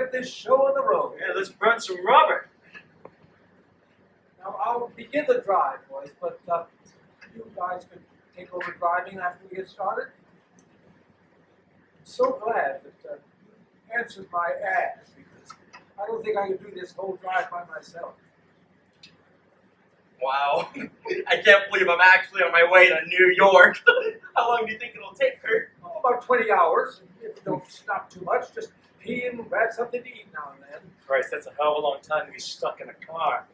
get this show on the road. Yeah, let's burn some rubber. Now, I'll begin the drive, boys, but you guys could take over driving after we get started. I'm so glad that you answered my ad, because I don't think I could do this whole drive by myself. Wow. I can't believe I'm actually on my way to New York. How long do you think it'll take, Kurt? Oh, about 20 hours. If you don't stop too much, just pee and grab something to eat now and then. Christ, that's a hell of a long time to be stuck in a car.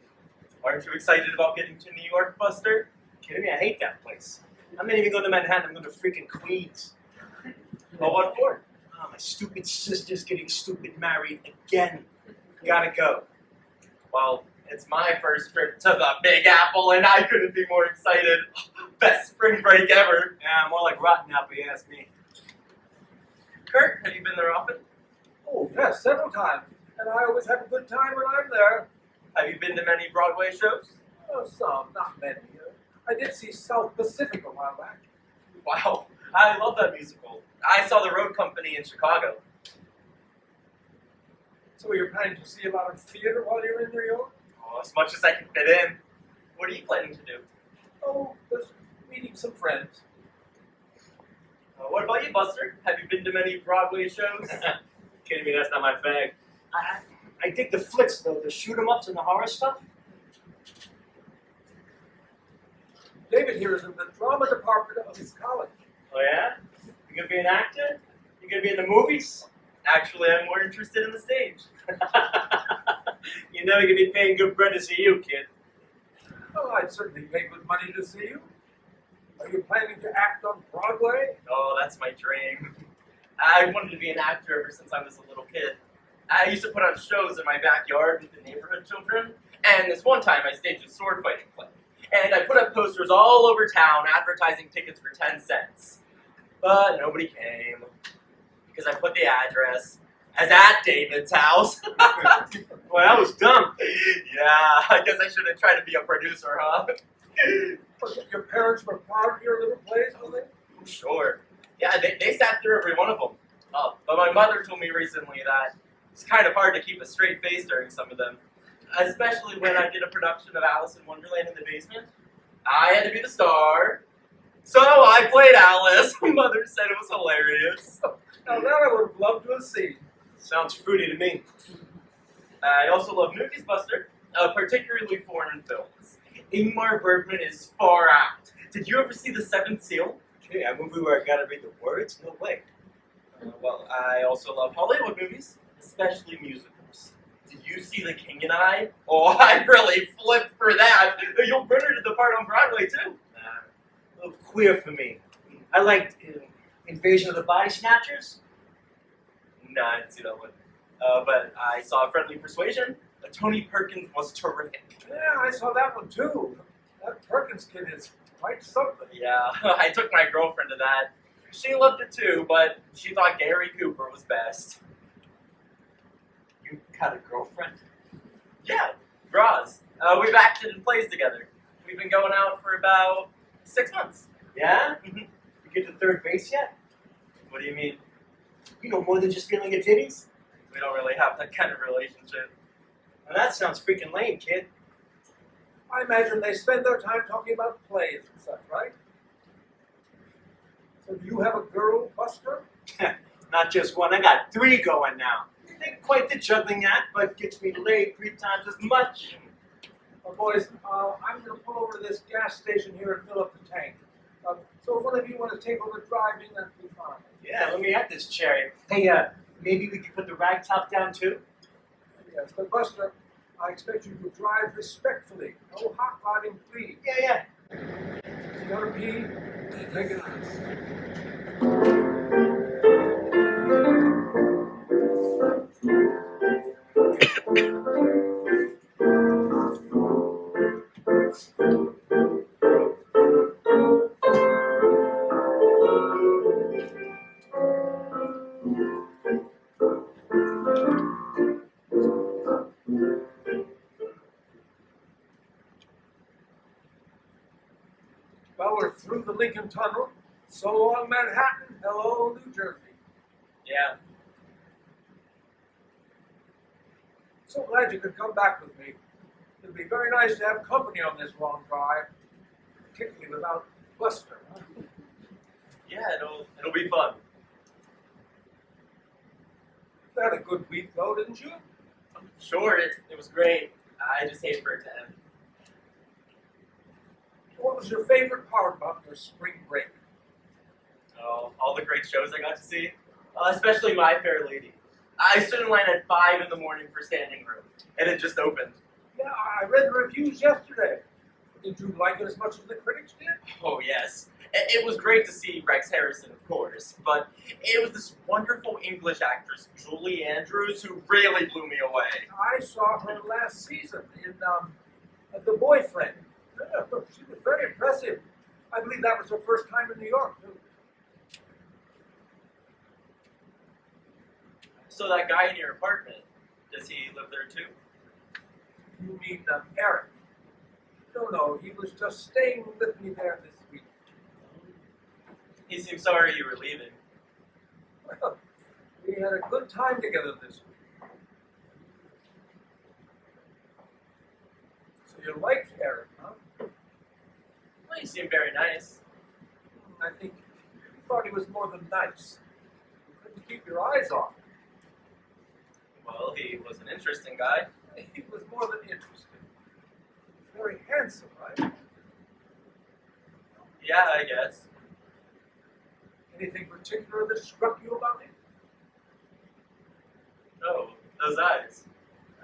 Aren't you excited about getting to New York, Buster? Kidding me? I hate that place. I'm not even going to Manhattan. I'm going to freaking Queens. Well, what for? Oh, my stupid sister's getting stupid married again. Gotta go. Well, it's my first trip to the Big Apple, and I couldn't be more excited. Best spring break ever. Yeah, more like rotten apple, you ask me. Kurt, have you been there often? Oh, yes, several times. And I always have a good time when I'm there. Have you been to many Broadway shows? Oh, some, not many. I did see South Pacific a while back. Wow, I love that musical. I saw the Road Company in Chicago. So you're planning to see a lot of theater while you're in New York? Oh, as much as I can fit in. What are you planning to do? Oh, just meeting some friends. What about you, Buster? Have you been to many Broadway shows? Kidding me? That's not my bag. I dig the flicks, though, the shoot-em-ups and the horror stuff. David here is in the drama department of his college. Oh, yeah? You gonna be an actor? You gonna be in the movies? Actually, I'm more interested in the stage. You're never gonna be paying good bread to see you, kid. Oh, I'd certainly pay good money to see you. Are you planning to act on Broadway? Oh, that's my dream. I wanted to be an actor ever since I was a little kid. I used to put on shows in my backyard with the neighborhood children, and this one time I staged a sword fighting play. And I put up posters all over town advertising tickets for 10 cents. But nobody came, because I put the address as at David's house. Well, that was dumb. Yeah, I guess I should have tried to be a producer, huh? Your parents were proud of your little plays, were they? Sure. Yeah, they sat through every one of them. But my mother told me recently that it's kind of hard to keep a straight face during some of them. Especially when I did a production of Alice in Wonderland in the basement. I had to be the star. So I played Alice. Mother said it was hilarious. Now that I would have loved to have seen. Sounds fruity to me. I also love movies, Buster, particularly foreign films. Ingmar Bergman is far out. Did you ever see The Seventh Seal? Okay, a movie where I gotta read the words? No way. Well, I also love Hollywood movies, especially musicals. Did you see The King and I? Oh, I really flipped for that. You'll burn it to the part on Broadway, too. A little queer for me. I liked Invasion of the Body Snatchers. No, I didn't see that one. But I saw Friendly Persuasion. Tony Perkins was terrific. Yeah, I saw that one too. That Perkins kid is quite something. Yeah, I took my girlfriend to that. She loved it too, but she thought Gary Cooper was best. You got a girlfriend? Yeah, Roz. We've acted in plays together. We've been going out for about 6 months. Yeah? Mm-hmm. You get to third base yet? What do you mean? You know more than just feeling your titties? We don't really have that kind of relationship. Well, that sounds freaking lame, kid. I imagine they spend their time talking about plays and such, right? So do you have a girl, Buster? Not just one, I got 3 going now. Ain't quite the juggling act, but gets me laid 3 times as much. Well, boys, I'm going to pull over to this gas station here and fill up the tank. So if one of you want to take over driving, that'd be fine. Yeah, let me have this cherry. Hey, maybe we could put the rag top down too? Yes, but Buster, I expect you to drive respectfully. No hot rodding, please. Yeah. You gotta pee? Take it on. Well, we're through the Lincoln Tunnel. So long, Manhattan. Hello, New Jersey. Yeah. So glad you could come back with me. It'll be very nice to have company on this long drive, particularly without Buster. Huh? Yeah, it'll be fun. You had a good week, though, didn't you? Sure, it was great. I just hate for it to end. What was your favorite part about your spring break? Oh, all the great shows I got to see, especially My Fair Lady. I stood in line at 5 in the morning for standing room, and it just opened. Yeah, I read the reviews yesterday. Did you like it as much as the critics did? Oh, yes. It was great to see Rex Harrison, of course, but it was this wonderful English actress, Julie Andrews, who really blew me away. I saw her last season in The Boyfriend. Yeah, she was very impressive. I believe that was her first time in New York, too. So that guy in your apartment, does he live there too? You mean Eric? No, he was just staying with me there this week. He seemed sorry you were leaving. Well, we had a good time together this week. So you liked Eric, huh? Well, he seemed very nice. I think you thought he was more than nice. You couldn't keep your eyes off him. Well, he was an interesting guy. He was more than interesting. Very handsome, right? Yeah, I guess. Anything particular that struck you about him? Oh, those eyes.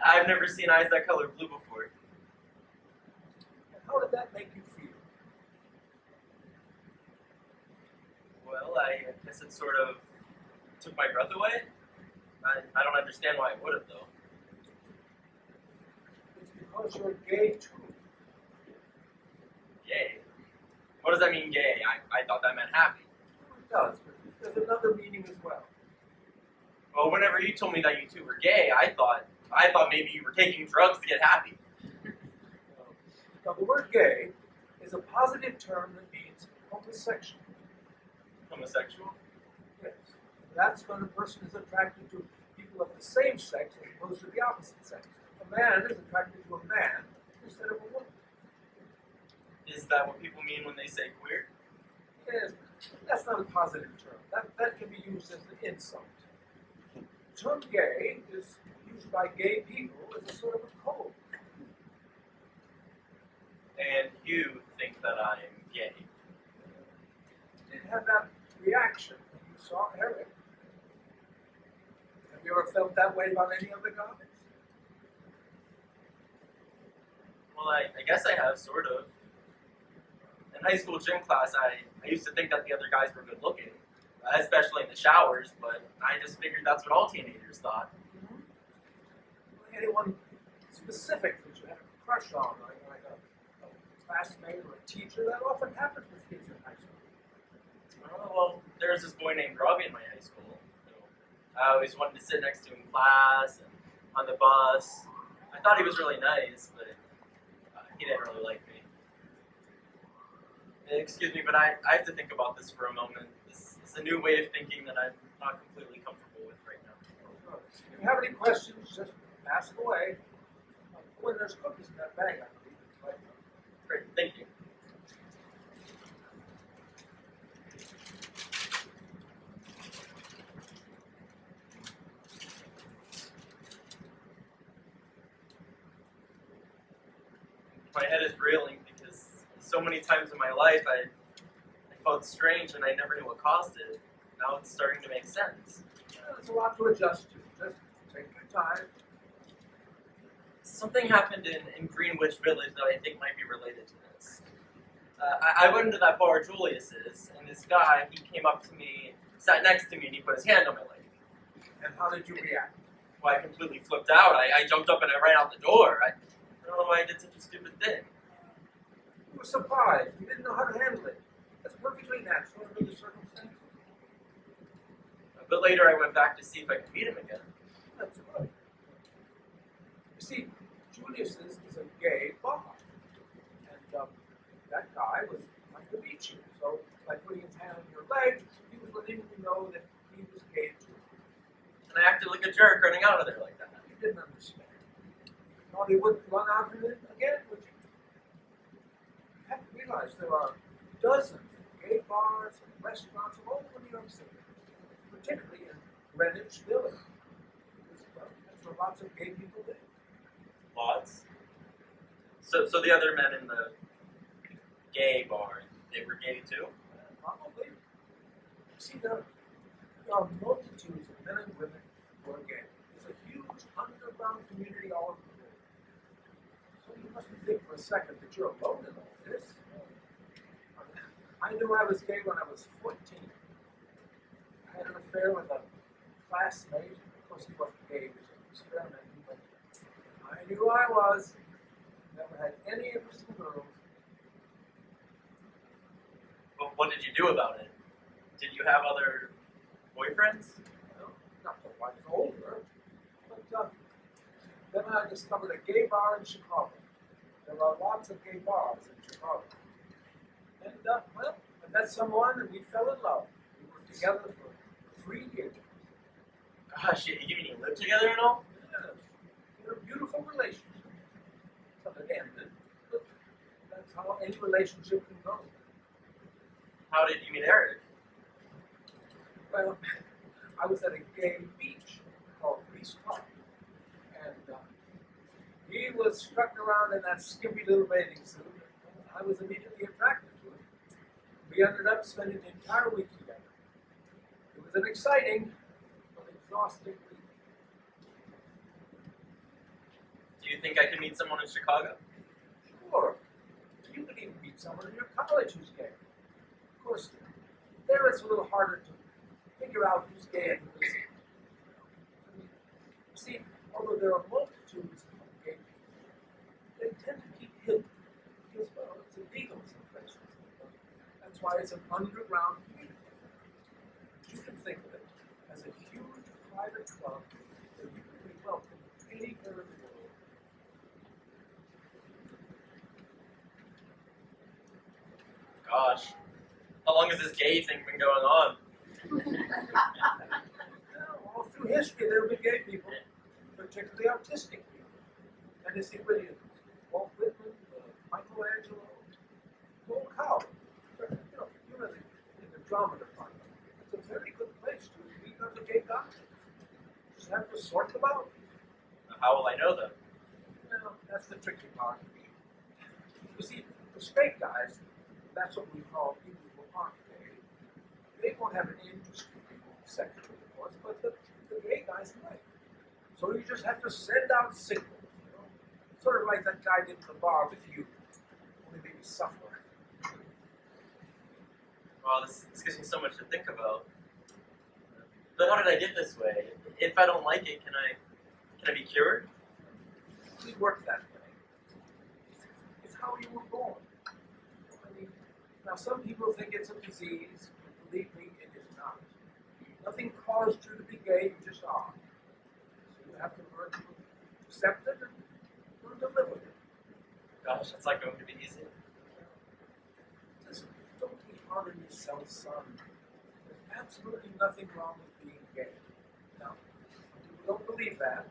I've never seen eyes that color blue before. And how did that make you feel? Well, I guess it sort of took my breath away. I don't understand why it would have, though. It's because you're gay, too. Gay? What does that mean, gay? I thought that meant happy. It does, but there's another meaning as well. Well, whenever you told me that you two were gay, I thought maybe you were taking drugs to get happy. Now, the word gay is a positive term that means homosexual. Homosexual? Yes. That's when a person is attracted to people of the same sex as opposed to the opposite sex. A man is attracted to a man instead of a woman. Is that what people mean when they say queer? Yes, that's not a positive term. That can be used as an insult. The term gay is used by gay people as a sort of a code. And you think that I'm gay? You did have that reaction when you saw Eric. Have you ever felt that way about any other guys? Well, I guess I have, sort of. In high school gym class, I used to think that the other guys were good looking, especially in the showers, but I just figured that's what all teenagers thought. Mm-hmm. Anyone specific that you had a crush on, like a classmate or a teacher? That often happens with kids in high school. Oh, well, there was this boy named Robbie in my high school. I always wanted to sit next to him in class and on the bus. I thought he was really nice, but he didn't really like me. Excuse me, but I have to think about this for a moment. This is a new way of thinking that I'm not completely comfortable with right now. If you have any questions, just ask away. When there's cookies in that bag, I believe. Right. Great, thank you. My head is reeling because so many times in my life I felt strange and I never knew what caused it. Now it's starting to make sense. There's a lot to adjust to. Just take your time. Something happened in Greenwich Village that I think might be related to this. I went into that bar Julius is, and this guy, he came up to me, sat next to me, and he put his hand on my leg. And how did you react? Well, I completely flipped out. I jumped up and I ran out the door. I don't know why I did such a stupid thing. You were surprised. You didn't know how to handle it. That's perfectly natural under the circumstances. But later I went back to see if I could meet him again. That's good. You see, Julius's is a gay bar. And that guy was like to meet you. So by putting his hand on your leg, he was letting you know that he was gay too. And I acted like a jerk running out of there like that. You didn't understand. probably wouldn't run out of it again, would you? You have to realize there are dozens of gay bars and restaurants all over New York City, particularly in Greenwich Village. That's where lots of gay people live. Lots. So the other men in the gay bar, they were gay too? Probably. See, there are multitudes of men and women who are gay. There's a huge underground community all over the world. So you mustn't think for a second that you're alone in all this. I knew I was gay when I was 14. I had an affair with a classmate. Of course, he wasn't gay, he was experimenting, but I knew I was. Never had any interest in girls. Well, what did you do about it? Did you have other boyfriends? Well, not till I was older. But then I discovered a gay bar in Chicago. There are lots of gay bars in Chicago. And, well, I met someone and we fell in love. We were together for 3 years. Gosh, you mean you lived together and all? Yes. We had a beautiful relationship. But it ended. But that's how any relationship can go. How did you meet Eric? Well, I was at a gay beach called Reese Park. And he was strutting around in that skimpy little bathing suit. I was immediately attracted to him. We ended up spending the entire week together. It was an exciting but exhausting week. Do you think I could meet someone in Chicago? Sure. You could even meet someone in your college who's gay. Of course, there it's a little harder to figure out who's gay and who isn't. See, although there are multitudes of gay people, they tend to keep hidden because, well, it's illegal in some places. That's why it's an underground community. You can think of it as a huge private club where you can be welcome anywhere in the world. Gosh, how long has this gay thing been going on? Well, all through history, there have been gay people, particularly artistic people. Tennessee Williams, Walt Whitman, Michelangelo, Cole Cowell. You know, in the drama department. It's a very good place to meet other gay guys. You just have to sort them out. How will I know them? Well, that's the tricky part. You see, the straight guys, that's what we call people who aren't gay. They won't have an interest in sexually, of course, but the gay guys might. So you just have to send out signals, you know? Sort of like that guy did in the bar with you. Only maybe suffer. Wow, this gives me so much to think about. But how did I get this way? If I don't like it, can I be cured? We work that way. It's how you were born. I mean, now some people think it's a disease, but believe me, it is not. Nothing caused you to be gay, you just are. So you have to learn to accept it and learn to live with it. Gosh, that's not going to be easy. Just don't be hard on yourself, son. There's absolutely nothing wrong with being gay. Now, some people don't believe that.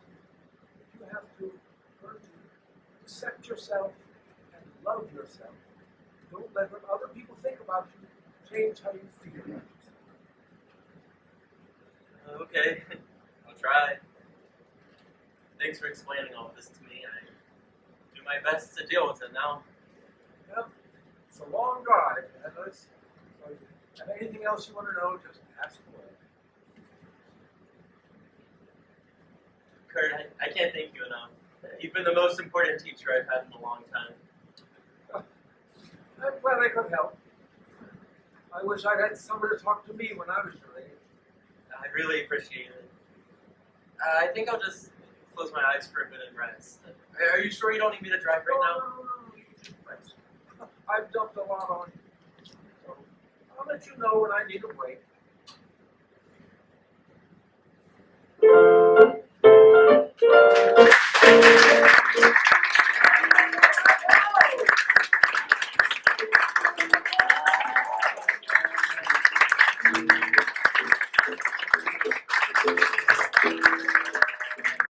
You have to learn to accept yourself and love yourself. Don't let what other people think about you change how you feel about yourself. Okay, I'll try. Thanks for explaining all this to me. I do my best to deal with it now. Well, it's a long drive, Atlas. So if you have anything else you want to know, just ask away. Kurt, I can't thank you enough. You've been the most important teacher I've had in a long time. I'm glad I could help. I wish I'd had somebody to talk to me when I was your age. I really appreciate it. I think I'll just close my eyes for a bit and rest. Are you sure you don't need me to drive right now? No, you should rest. I've dumped a lot on you. So I'll let you know when I need a break.